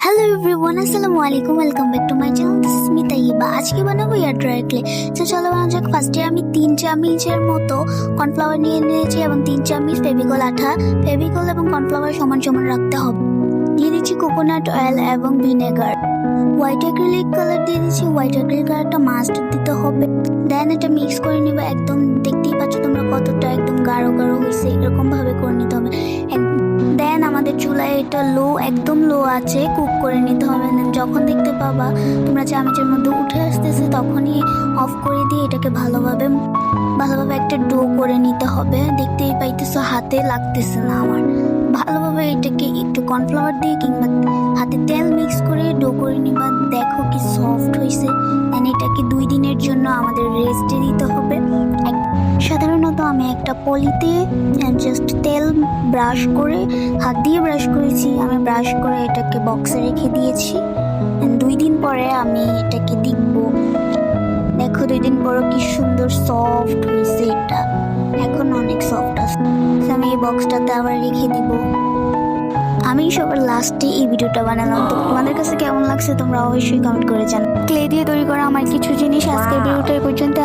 Hello everyone, আসসালামু আলাইকুম। Welcome back to my channel. This is me Taiba. আজকে বানাবো এয়ার ড্রায়ার ক্লে। তো চলো বানানো যাক। ফার্স্টে আমি 3 চামচের মতো কর্নফ্লাওয়ার নিয়ে নিয়েছি এবং 3 চামচ ফেভিকল আঠা। ফেভিকল এবং কর্নফ্লাওয়ার সমান সমান রাখতে হবে। দিয়ে দিচ্ছি কোকোনাট অয়েল এবং ভিনেগার। হোয়াইট অ্যাক্রিলিক কালার দিয়ে দিচ্ছি। হোয়াইট অ্যাক্রিলিক কালারটা মাস্ট দিতে হবে। দেন এটা মিক্স করে নিবে। একদম দেখতেই পাচ্ছ তোমরা কতটা একদম গাঢ় গাঢ় হয়েছে, এরকম ভাবে করে নিতে হবে। দেন আমাদের চুলায় এটা একদম লো আছে কুক করে নিতে হবে। দেন যখন দেখতে পাবা তোমরা চামচের মধ্যে উঠে আসতেছে তখনই অফ করে দিয়ে এটাকে ভালোভাবে একটা ডো করে নিতে হবে। দেখতেই পাইতেছো হাতে লাগতেছে না আমার। ভালোভাবে এটাকে একটু কর্নফ্লাওয়ার দিয়ে কিংবা হাতে তেল মিক্স করে ডো করে নিবা। দেখো কি সফট হয়েছে। দেন এটাকে 2 দিনের জন্য আমাদের রেস্টে দিতে হবে। সাধারণত আমি একটা পলিতে জাস্ট তেল ব্রাশ করে হাত দিয়ে ব্রাশ করেছি। আমি ব্রাশ করে এটাকে বক্সে রেখে দিয়েছি। 2 দিন পরে আমি এটাকে দেখবো। দেখো 2 দিন পরে কি সুন্দর সফট হয়েছে। এটা এখন অনেক সফট আছে। আমি এই বক্সটাতে আবার রেখে দিব। আমি সবার লাস্টে এই ভিডিওটা বানালাম। তো তোমাদের কাছে কেমন লাগছে তোমরা অবশ্যই কমেন্ট করে জানাও। ক্লে দিয়ে তৈরি করা আমার কিছু জিনিস আজকের ভিডিওটা পর্যন্ত।